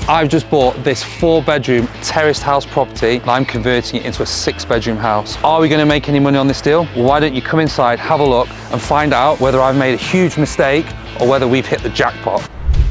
I've just bought this 4-bedroom terraced house property and I'm converting it into a 6-bedroom house. Are we going to make any money on this deal? Well, why don't you come inside, have a look and find out whether I've made a huge mistake or whether we've hit the jackpot.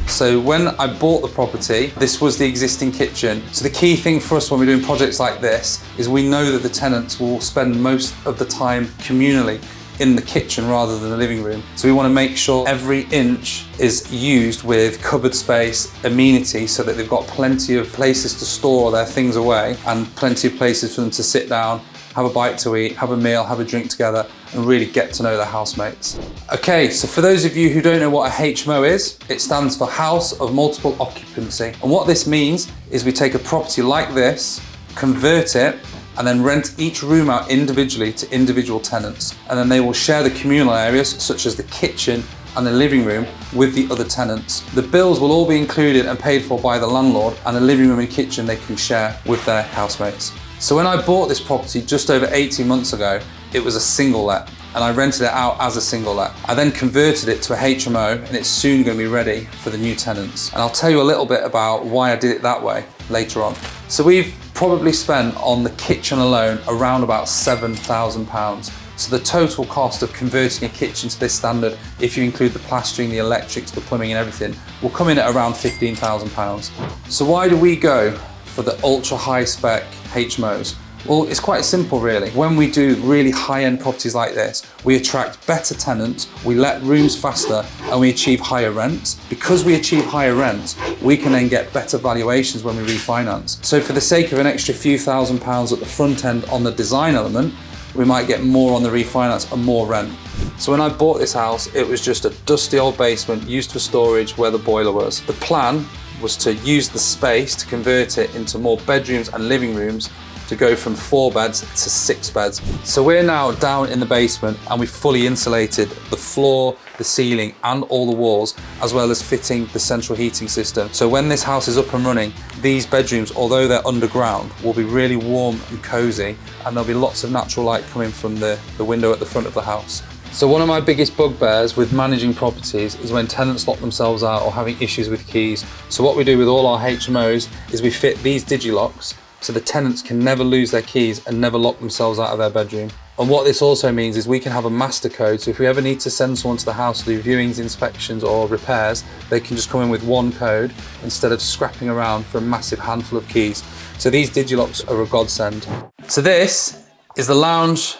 So when I bought the property, this was the existing kitchen. So the key thing for us when we're doing projects like this is we know that the tenants will spend most of the time communally in the kitchen rather than the living room. So we want to make sure every inch is used with cupboard space, amenity, so that they've got plenty of places to store their things away and plenty of places for them to sit down, have a bite to eat, have a meal, have a drink together, and really get to know their housemates. Okay, so for those of you who don't know what a HMO is, it stands for House of Multiple Occupancy. And what this means is we take a property like this, convert it, and then rent each room out individually to individual tenants. And then they will share the communal areas, such as the kitchen and the living room, with the other tenants. The bills will all be included and paid for by the landlord, and the living room and kitchen they can share with their housemates. So when I bought this property just over 18 months ago, it was a single let, and I rented it out as a single let. I then converted it to a HMO, and it's soon going to be ready for the new tenants. And I'll tell you a little bit about why I did it that way later on. So we've probably spent on the kitchen alone around about £7,000. So the total cost of converting a kitchen to this standard, if you include the plastering, the electrics, the plumbing and everything, will come in at around £15,000. So why do we go for the ultra high spec HMOs? Well, it's quite simple really. When we do really high-end properties like this, we attract better tenants, we let rooms faster, and we achieve higher rents. Because we achieve higher rents, we can then get better valuations when we refinance. So for the sake of an extra few £1,000s at the front end on the design element, we might get more on the refinance and more rent. So when I bought this house, it was just a dusty old basement used for storage where the boiler was. The plan was to use the space to convert it into more bedrooms and living rooms, to go from 4 beds to 6 beds. So we're now down in the basement and we've fully insulated the floor, the ceiling and all the walls, as well as fitting the central heating system. So when this house is up and running, these bedrooms, although they're underground, will be really warm and cozy, and there'll be lots of natural light coming from the window at the front of the house. So one of my biggest bugbears with managing properties is when tenants lock themselves out or having issues with keys. So what we do with all our HMOs is we fit these digilocks so the tenants can never lose their keys and never lock themselves out of their bedroom. And what this also means is we can have a master code, so if we ever need to send someone to the house to do viewings, inspections or repairs, they can just come in with one code instead of scrapping around for a massive handful of keys. So these digilocks are a godsend. So this is the lounge,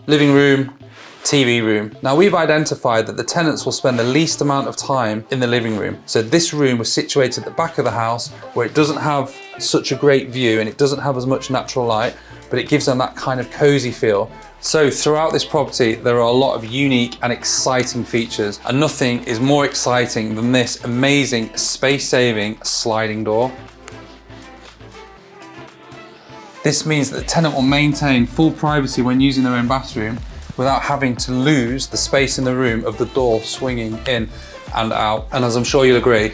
living room, TV room. Now we've identified that the tenants will spend the least amount of time in the living room. So this room was situated at the back of the house where it doesn't have such a great view and it doesn't have as much natural light, but it gives them that kind of cozy feel. So throughout this property, there are a lot of unique and exciting features, and nothing is more exciting than this amazing space-saving sliding door. This means that the tenant will maintain full privacy when using their own bathroom without having to lose the space in the room of the door swinging in and out. And as I'm sure you'll agree,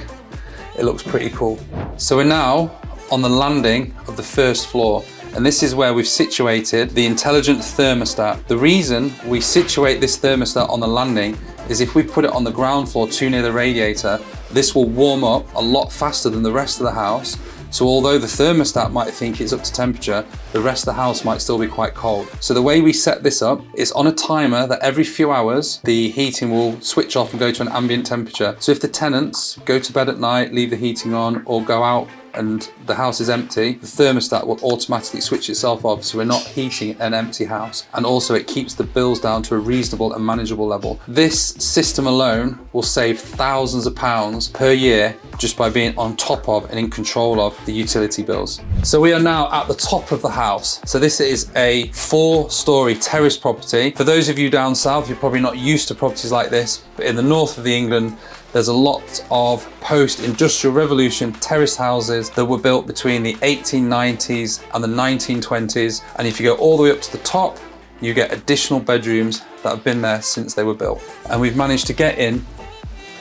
it looks pretty cool. So we're now on the landing of the first floor, and this is where we've situated the intelligent thermostat. The reason we situate this thermostat on the landing is if we put it on the ground floor too near the radiator, this will warm up a lot faster than the rest of the house. So although the thermostat might think it's up to temperature, the rest of the house might still be quite cold. So the way we set this up is on a timer that every few hours, the heating will switch off and go to an ambient temperature. So if the tenants go to bed at night, leave the heating on, or go out and the house is empty, the thermostat will automatically switch itself off, so we're not heating an empty house. And also it keeps the bills down to a reasonable and manageable level. This system alone will save thousands of pounds per year just by being on top of and in control of the utility bills. So we are now at the top of the house. So this is a 4-storey terrace property. For those of you down south, you're probably not used to properties like this, but in the north of England, there's a lot of post-industrial revolution terrace houses that were built between the 1890s and the 1920s. And if you go all the way up to the top, you get additional bedrooms that have been there since they were built. And we've managed to get in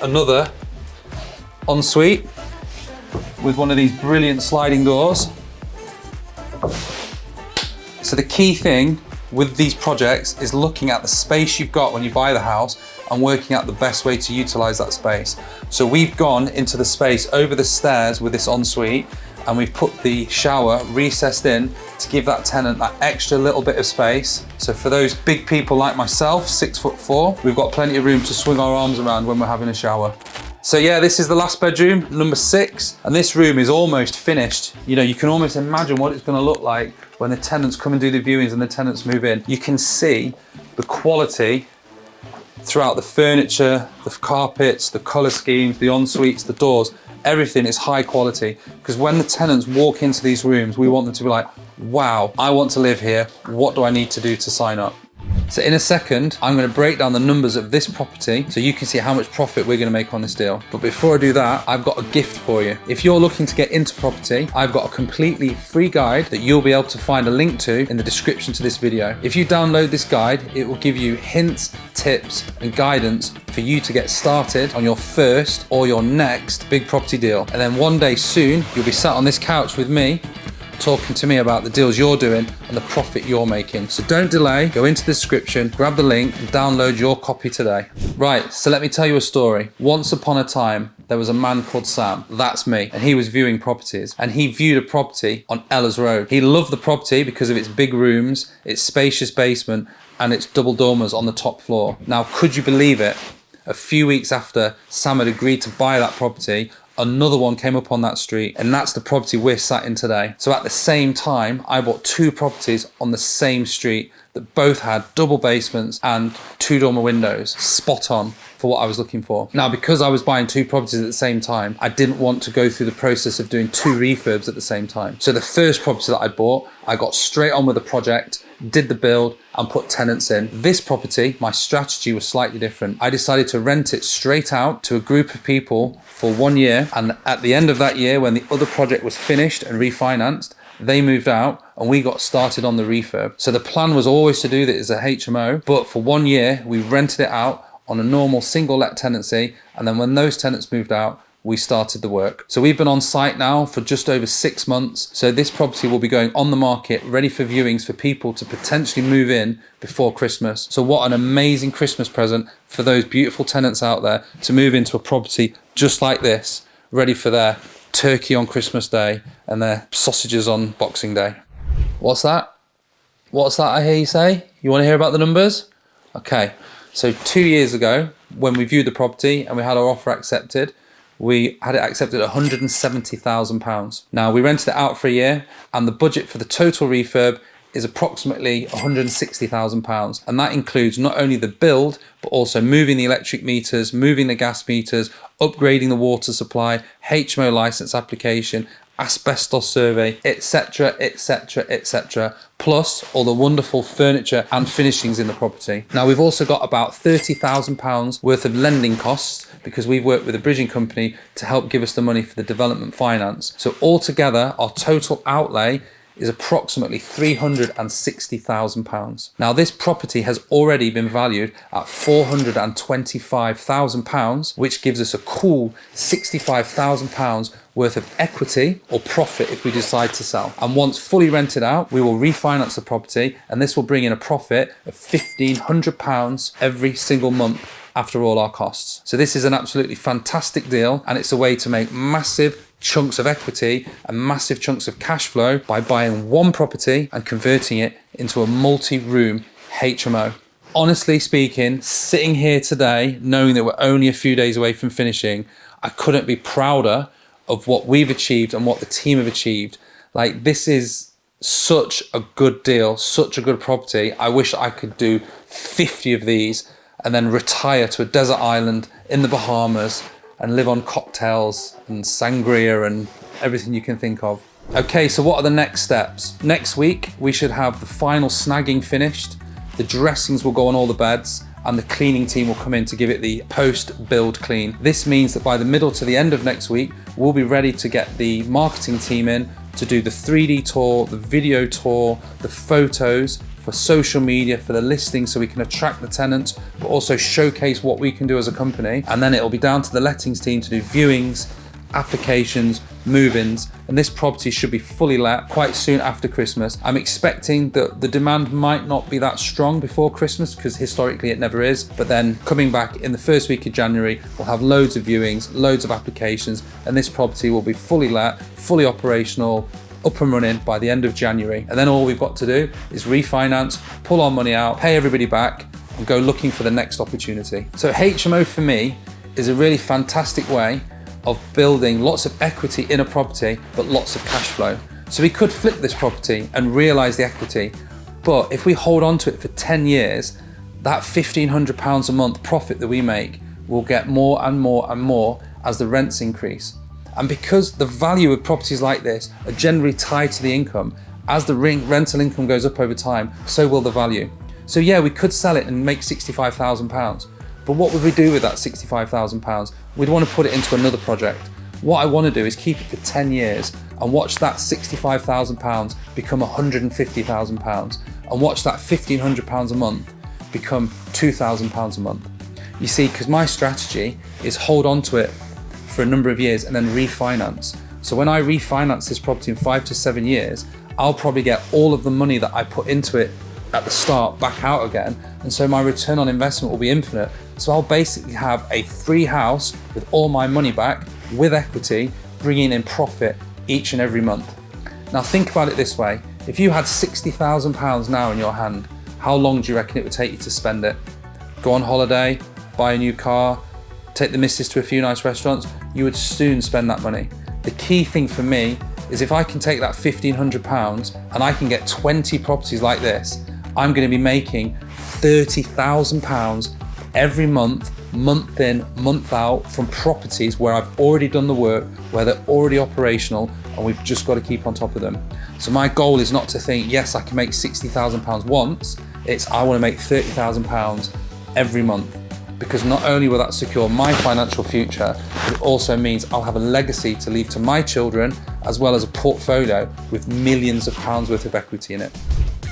another ensuite with one of these brilliant sliding doors. So the key thing with these projects is looking at the space you've got when you buy the house and working out the best way to utilize that space. So we've gone into the space over the stairs with this ensuite, and we've put the shower recessed in to give that tenant that extra little bit of space. So for those big people like myself, 6'4", we've got plenty of room to swing our arms around when we're having a shower. So yeah, this is the last bedroom, number 6, and this room is almost finished. You know, you can almost imagine what it's gonna look like when the tenants come and do the viewings and the tenants move in. You can see the quality throughout the furniture, the carpets, the color schemes, the en-suites, the doors. Everything is high quality, because when the tenants walk into these rooms, we want them to be like, wow, I want to live here. What do I need to do to sign up? So in a second, I'm going to break down the numbers of this property so you can see how much profit we're going to make on this deal. But before I do that, I've got a gift for you. If you're looking to get into property, I've got a completely free guide that you'll be able to find a link to in the description to this video. If you download this guide, it will give you hints, tips, and guidance for you to get started on your first or your next big property deal. And then one day soon, you'll be sat on this couch with me talking to me about the deals you're doing and the profit you're making. So don't delay, go into the description, grab the link and download your copy today. Right, so let me tell you a story. Once upon a time, there was a man called Sam, that's me, and he was viewing properties, and he viewed a property on Ella's Road. He loved the property because of its big rooms, its spacious basement, and its double dormers on the top floor. Now, could you believe it? A few weeks after Sam had agreed to buy that property, another one came up on that street, and that's the property we're sat in today. So at the same time, I bought 2 properties on the same street that both had double basements and 2 dormer windows, spot on for what I was looking for. Now, because I was buying 2 properties at the same time, I didn't want to go through the process of doing 2 refurbs at the same time. So the first property that I bought, I got straight on with the project, did the build and put tenants in. This property, my strategy was slightly different. I decided to rent it straight out to a group of people for 1 year, and at the end of that year, when the other project was finished and refinanced, they moved out and we got started on the refurb. So the plan was always to do this as a HMO, but for 1 year we rented it out on a normal single let tenancy, and then when those tenants moved out, we started the work. So we've been on site now for just over 6 months. So this property will be going on the market, ready for viewings for people to potentially move in before Christmas. So what an amazing Christmas present for those beautiful tenants out there to move into a property just like this, ready for their turkey on Christmas Day and their sausages on Boxing Day. What's that? What's that I hear you say? You want to hear about the numbers? Okay, so 2 years ago, when we viewed the property and we had our offer accepted, we had it accepted at £170,000. Now, we rented it out for a year, and the budget for the total refurb is approximately £160,000. And that includes not only the build, but also moving the electric meters, moving the gas meters, upgrading the water supply, HMO license application, asbestos survey, etc, etc, etc, plus all the wonderful furniture and finishings in the property. Now, we've also got about £30,000 worth of lending costs, because we've worked with a bridging company to help give us the money for the development finance. So altogether, our total outlay is approximately £360,000. Now, this property has already been valued at £425,000, which gives us a cool £65,000 worth of equity or profit if we decide to sell. And once fully rented out, we will refinance the property, and this will bring in a profit of £1,500 every single month after all our costs. So this is an absolutely fantastic deal, and it's a way to make massive chunks of equity and massive chunks of cash flow by buying one property and converting it into a multi-room HMO. Honestly speaking, sitting here today, knowing that we're only a few days away from finishing, I couldn't be prouder of what we've achieved and what the team have achieved. Like, this is such a good deal, such a good property. I wish I could do 50 of these and then retire to a desert island in the Bahamas and live on cocktails and sangria and everything you can think of. Okay, so what are the next steps? Next week, we should have the final snagging finished, the dressings will go on all the beds, and the cleaning team will come in to give it the post-build clean. This means that by the middle to the end of next week, we'll be ready to get the marketing team in to do the 3D tour, the video tour, the photos, for social media, for the listing, so we can attract the tenants, but also showcase what we can do as a company. And then it'll be down to the lettings team to do viewings, applications, move-ins, and this property should be fully let quite soon after Christmas. I'm expecting that the demand might not be that strong before Christmas, because historically it never is, but then coming back in the first week of January, we'll have loads of viewings, loads of applications, and this property will be fully let, fully operational, up and running by the end of January. And then all we've got to do is refinance, pull our money out, pay everybody back, and go looking for the next opportunity. So HMO for me is a really fantastic way of building lots of equity in a property, but lots of cash flow. So we could flip this property and realize the equity, but if we hold on to it for 10 years, that £1,500 a month profit that we make will get more and more and more as the rents increase. And because the value of properties like this are generally tied to the income, as the rental income goes up over time, so will the value. So yeah, we could sell it and make £65,000, but what would we do with that £65,000? We'd want to put it into another project. What I want to do is keep it for 10 years and watch that £65,000 become £150,000 and watch that £1,500 a month become £2,000 a month. You see, because my strategy is hold on to it for a number of years and then refinance. So when I refinance this property in 5 to 7 years, I'll probably get all of the money that I put into it at the start back out again, and so my return on investment will be infinite. So I'll basically have a free house with all my money back, with equity, bringing in profit each and every month. Now think about it this way, if you had £60,000 now in your hand, how long do you reckon it would take you to spend it? Go on holiday, buy a new car, take the missus to a few nice restaurants, you would soon spend that money. The key thing for me is if I can take that £1,500 and I can get 20 properties like this, I'm going to be making £30,000 every month, month in, month out, from properties where I've already done the work, where they're already operational, and we've just got to keep on top of them. So my goal is not to think, yes, I can make £60,000 once, it's I want to make £30,000 every month. Because not only will that secure my financial future, but it also means I'll have a legacy to leave to my children, as well as a portfolio with millions of pounds worth of equity in it.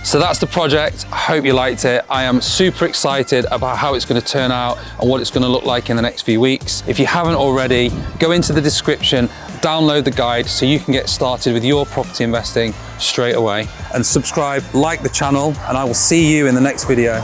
So that's the project. I hope you liked it. I am super excited about how it's going to turn out and what it's going to look like in the next few weeks. If you haven't already, go into the description, download the guide so you can get started with your property investing straight away. And subscribe, like the channel, and I will see you in the next video.